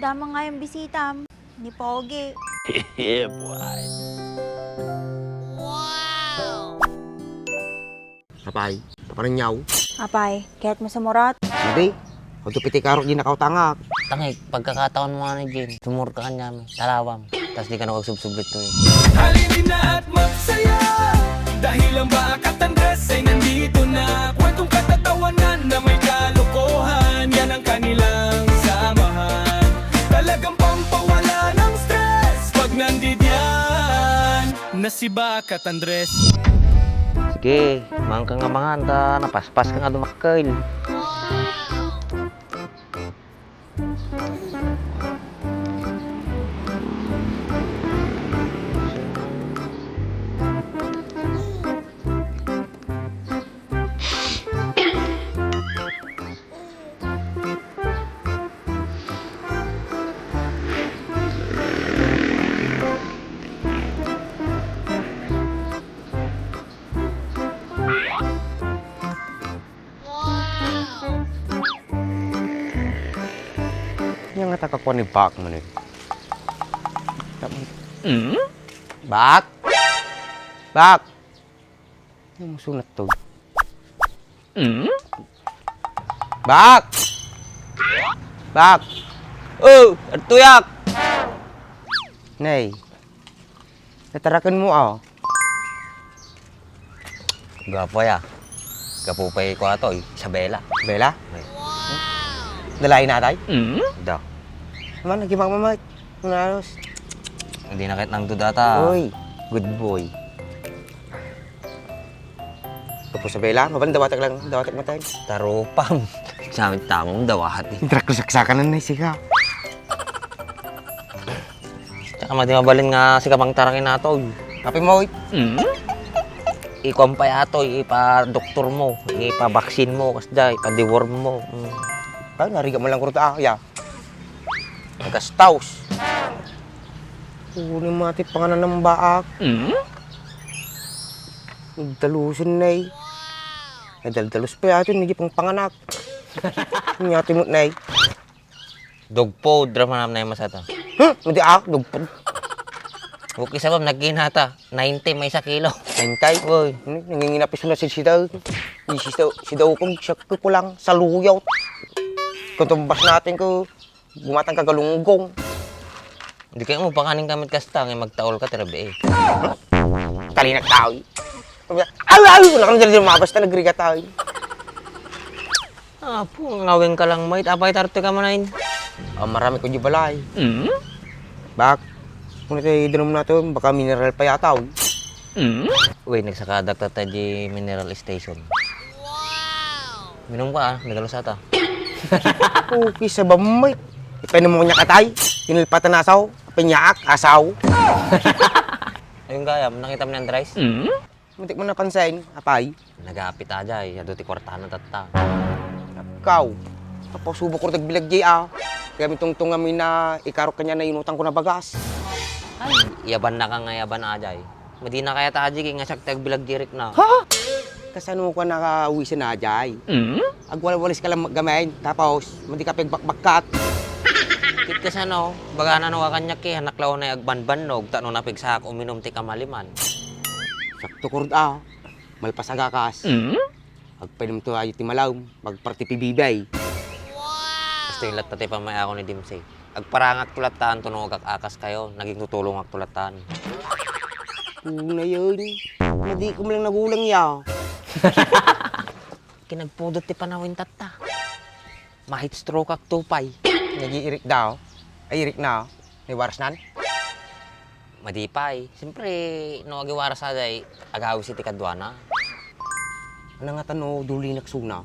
Dama nga yung bisita ni Pogi. Yeah, boy. Apay, paparanyaw. Apay, kaya't mo sa murat. Hindi. Kung piti karok di nakawtangak. Tangay, pagkakataon mo nga ni Jane, tumur ka kanya, talawam. Tapos di ka nakagsubsublit ko yun. Halili na at magsaya dahil ang Bakat Andres ay nandito na. Kwentong katatawanan na may kalokohan, yan ang kanilang samahan. Talagang pampawala ng stress pag nandidyan na si Bakat Andres. Sige, mang ka nga mga anta, napaspas ka nga dumakil. Yang nga takakuha ni Bak man eh. Hmm? Bak! Bak! Yung sunat to. Hmm? Bak! Bak! Oh! Artuyak! Nay. Natarakan mo ah. Gapo ya. Gapupay ko ato, Isabela. Bella? Dalain na tayo? Hmm? Daw. Naman, nagibang mamay. Munalos. Hindi na kahit nang dudata. Uy, good boy. Tapos sa Bella, mabandawatak lang. Dawatak mo tayo. Tarupam. Sa amin tamang dawat eh. Intrak ko saksakan na siya. Tsaka madi mabalin nga si Kamang Tarakin nato. Kapi mo, uy. Hmm? Ikumpay ato, ipa-doktor mo, ipa-vaccine mo, kasda, ipa-deworm mo. Ah, nariga mo lang kurta ya. Nagastaus. Kunin mati panganan ng baak. Hmm? Nagdalusin na eh. Nadaldalos pa yatin, hindi pang panganak. Nyati mo na eh. Dog po, drama naman na yung masata. Hindi ako, dugpad. Huwag isa bam, nagkinata. 90 may 1 kilo. Hintay, boy. Nanginginapis mo na si daw. Si daw kong siya ko lang sa luyaw. Kung tumbas natin ko, bumatang kagalunggong. Hindi kayo mo pakaning kamit kasta, ngay magtaol ka, tirabi eh. Talinag tao eh. Aw! Wala kang dali lumabas na nagriga tao eh. Ah, po, ngawin ka lang, mate. Apay tarte ka manayin. Marami ko di balay. Hmm? Bak, kung ito idinom na ito, baka mineral pa yata oh. Hmm? Uy, nagsakadak tata di mineral station. Wow! Minum ka ah, nagalos ata. Okay, sa bamay. Ipainom mo niya katay. Tinilpatan na asaw. Pinyaak, asaw. Ayun kaya, nakita mo ng rice? Hmm? Muntik mo napansin, apay. Nag-aapit aja eh, aduti kwartahan ng tata. Ikaw, tapos subok ko nagbilag di ah. Kaya mitungtong amin na ikarok kanya na inutang ko na bagas. Ay, yaban na ka nga yaban aja eh. Madi na kaya taji kaya nga siya tagbilag dirik na. Ha? Kasano ko nakauwi sa najay. Hmm? Agwal-walis ka lang gamayin. Tapos, hindi ka pagbakbakat. Kit ka sa no, baga na no kakanyak eh, hanaklaw na agbanbanog, tano na pigsak uminom ti kamaliman. Sakto ko ah. Malpasagakas. Hmm? Agpainom to ayo timalaw. Magparti pibibay. Gusto yung latte pa may ako ni Dimsey. Agparangak tulatan, tunog akas kayo, naging tutulong ak tulatan. Una yun. Hindi ko malang nagulang ya. Kinagpudot ti panawin tata. Mahit stroke ak tupay. Nag-iirik daw. Ay, irik na. May waras nan. Madipay. Siyempre, no agiwara sa day, agawis iti kadwana. Ano nga tano, duli nagsuna.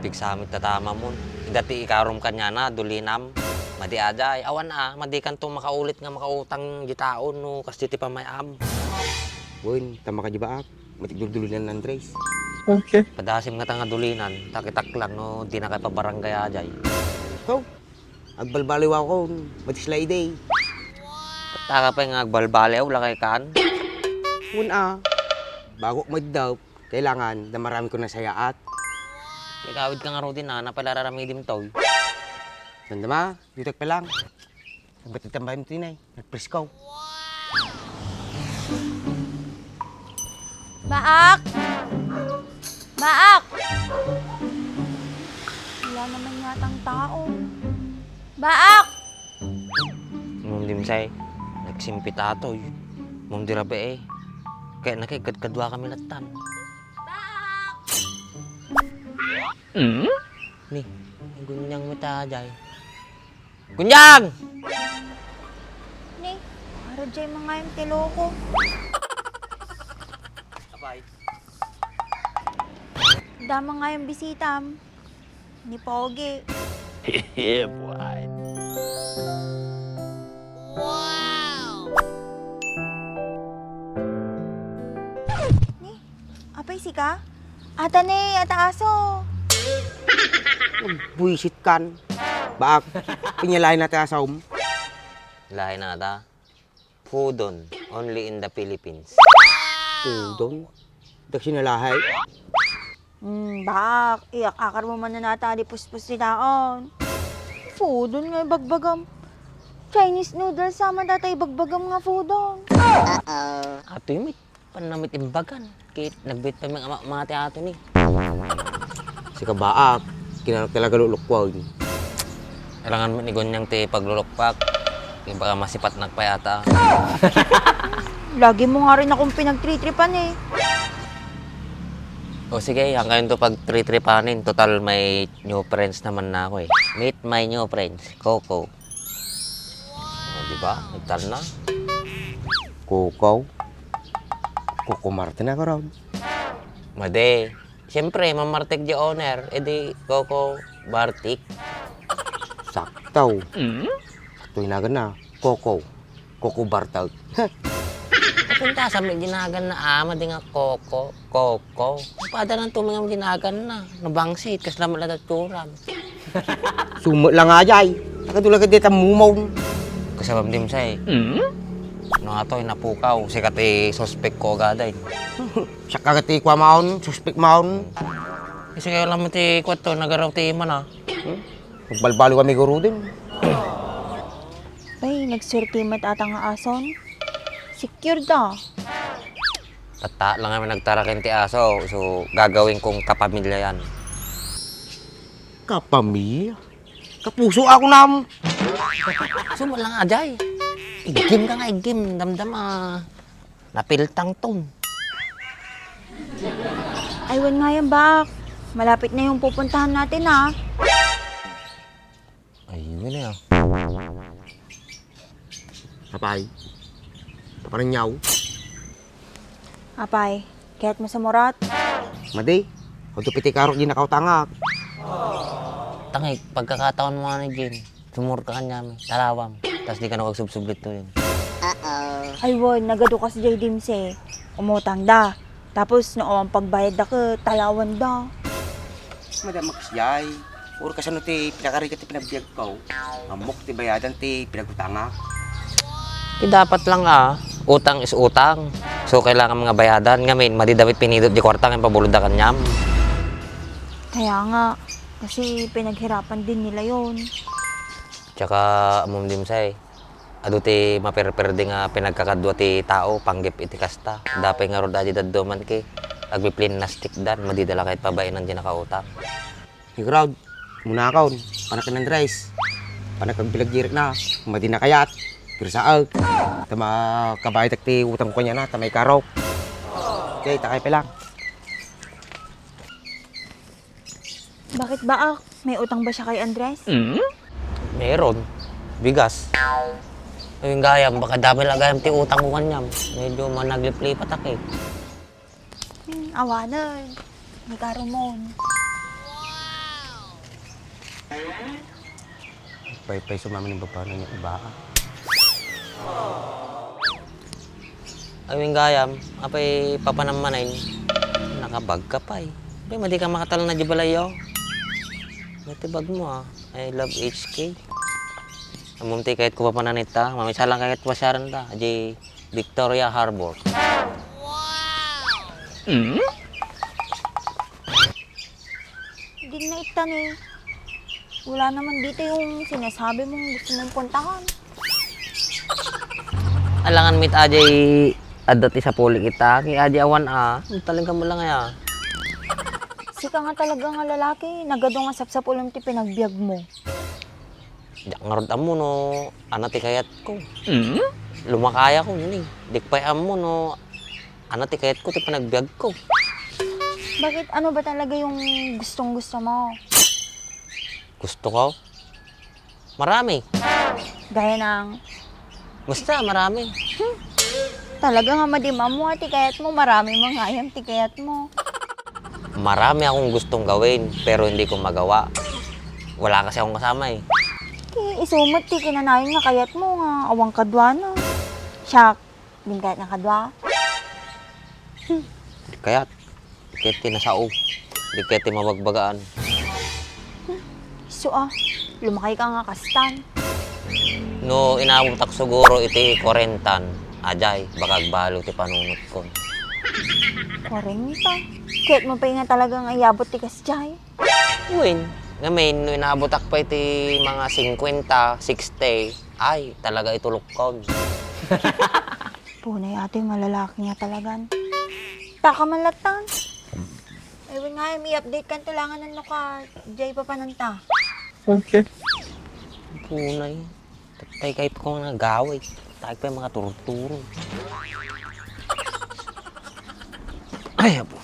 Pigsamit tatama mo. Dati ikarom kanya na, dulinam. Madi ajay, awan madi kan to makaulit nga makautang di taon no, kasi ti pamayam. Uy, tama ka di ba? Matigdul-duli na ng Andres. Padasim nga tanga dulinan, takitak lang no, di na kay pabarangay ajay. So, agbalbaliw ako, matislay day. Taka pa nga agbalbalew, lakay kan. Una, bago magdaw, kailangan na marami ko na sayaat. Ikawid ka nga ro din na, napalararamidim to. Sandama, yutak pa lang. Nagbatit ang bayan mo tinay, nagpreskaw. Baak! Baak! Wala naman yatang tao. Baak! Mong dimsay, nagsimpitatoy. Mong dirabe eh. Kaya nakikadkadwa kami latan. Nih, gunyang matajay. Gunyang! Ni, para dyan mga yung tiloko. Abay. Dama nga yung bisita ni Pogi. Yeah, boy. Ni, apay si ka? Ata ni, ata aso. Buisit kan. Baak, pinyalain natin asawm. Lahi na ata. Pudon, only in the Philippines. Udon. Dak sinalahay. Baak, iyak-akar mo man na nata di puspus ni taon. Foodon nga bagbagam. Chinese noodles sama tatay bagbagam nga foodon. Ato yung may panamit imbagan. Kaya nagbit pa mga teatro ni. Si kabaak, kinanak talaga lulukwag. Kailangan mo ni Gonyang ti paglulukpak. Kaya baka masipat nagpayata. Lagi mo nga rin akong pinagtritripan eh. O sige, hanggang to pag tritripanin. Total may new friends naman na ako eh. Meet my new friends, Coco. O, diba? Nagtal na. Kukaw. Kukumarte na ka raw. Made. Siyempre, mamartik di owner. E di, Coco Bartik. Saktaw. Sakto hinagan na. Koko. Koko Bartag. Kapunta sa may ginagan na ama di nga Coco. Coco. Pada lang tumingang ginagan na. Nabangsit, kas naman ladat turam. Sumot lang nga jay. Nakatulad ka dito mumaw. Kasabam din siya eh. Ano nga to, napukaw. Sikat eh, suspect ko agaday. Siya kagati kwa maon. Suspect maon. Kasi kayo lang mati kwat to, nagaraw ti man ah. Magbalbalo kami guru din. Ay, nagsurtimat ata nga ason. Secure da. Tata lang kami nagtarakin ti aso. So, gagawin kong kapamilya yan. Kapamilya. Kapuso ako nam. So, lang ajay. Igim ka nga, igim. Damdam ah. Napiltang tom. Aywan nga yan, Bak. Malapit na yung pupuntahan natin, ha? Ayun na yan. Kapay. Paparanyaw. Apay, kaya't mo sa murat. Madi. Kung piti karok di nakautangak. Tangay, pagkakataon mo nga ni Jim, sumur ka kanya, talawam. Tapos di ka na magsubsublit to yun. Aywan, nagado ka sa J. Dimse. Umutang da. Tapos noong pagbayad da ka, talawan da. Madam Maksiyay. Uro kasano ti pinakarikat ti pinabiyag ko. Amok ti bayadan ti pinagutangak. Dapat lang utang is utang. So, kailangan mga bayadan. Ngamin, madidawit pinidot di kwarta ng pabulod da kanyam. Kaya nga, kasi pinaghirapan din nila yon. Tsaka, amom dim say, ado ti maperperde nga pinagkakadwa ti tao, panggip iti kasta. Dapay nga roda di daddoman ki. Agbiplin na stick dan, madidala kahit pabayan ng di nakautang. Crowd, muna ako. Panakan ng rice. Panakagbilaggirik na. Madi na kayat. Pero saag. Tama kabayad ti utang ko niya na. Tamay karok. Okay, takay pa lang. Bakit ba, may utang ba siya kay Andres? Meron. Bigas. Ayun gayam, baka dami lang gayam ti utang ko kanyam. Medyo managliplipat ak eh. Awanan. May karumon. Pay sumamin ng baba na niya iba. Ayun gayam, apay papanamanay. Nakabag ka pa eh. Ay, madi ka makatalo na di balayaw. Matibag mo I love HK. Amumti kahit ko pa pananita. Mamisa lang kahit pasyaran ta. Di Victoria Harbor. Hindi na itan eh. Wala naman dito yung sinasabi mong gusto mong puntahan. Alangan mit ajay adati sa puli kita. Kaya ajay awan talaga mo lang ya. Sika nga talaga nga lalaki. Nagado nga sapsap ulam ti pinagbiag mo. Diyak nga rod mo no. Anati kayat ko. Lumakaya ko yun eh. Dikpay mo no. Anati kayat ko ti panagbiag ko. Bakit ano ba talaga yung gustong gusto mo? Gusto ko? Marami. Gaya ng Basta marami. talaga nga madima mo at tikayat mo. Marami mga ayam tikayat mo. Marami akong gustong gawin pero hindi ko magawa. Wala kasi akong kasama eh. Isumat ti kinanayon nga kayat mo nga awang kadwa na. Siyak, din kayat nga kadwa. Kaya, diketi nasao. Diketi mabagbagaan. So lumakay ka nga kastan. No, inabot ako siguro iti 40. Ajay, bakag balo ti panunot ko. 40. Kahit mo pa nga talagang ayabot ti kasjay. Uwin, ngamin, no inabot ako pa iti mga 50, 60. Ay, talaga itulok ko. Punay ate, malalaki nga talagan. Taka man latan. Ayun nga, may update kan tulangan ng nuka. Jay pa pananta. Punay. Tatay kahit ko nga nagaway. Tayo pa yung mga turuturo. Ay, abo.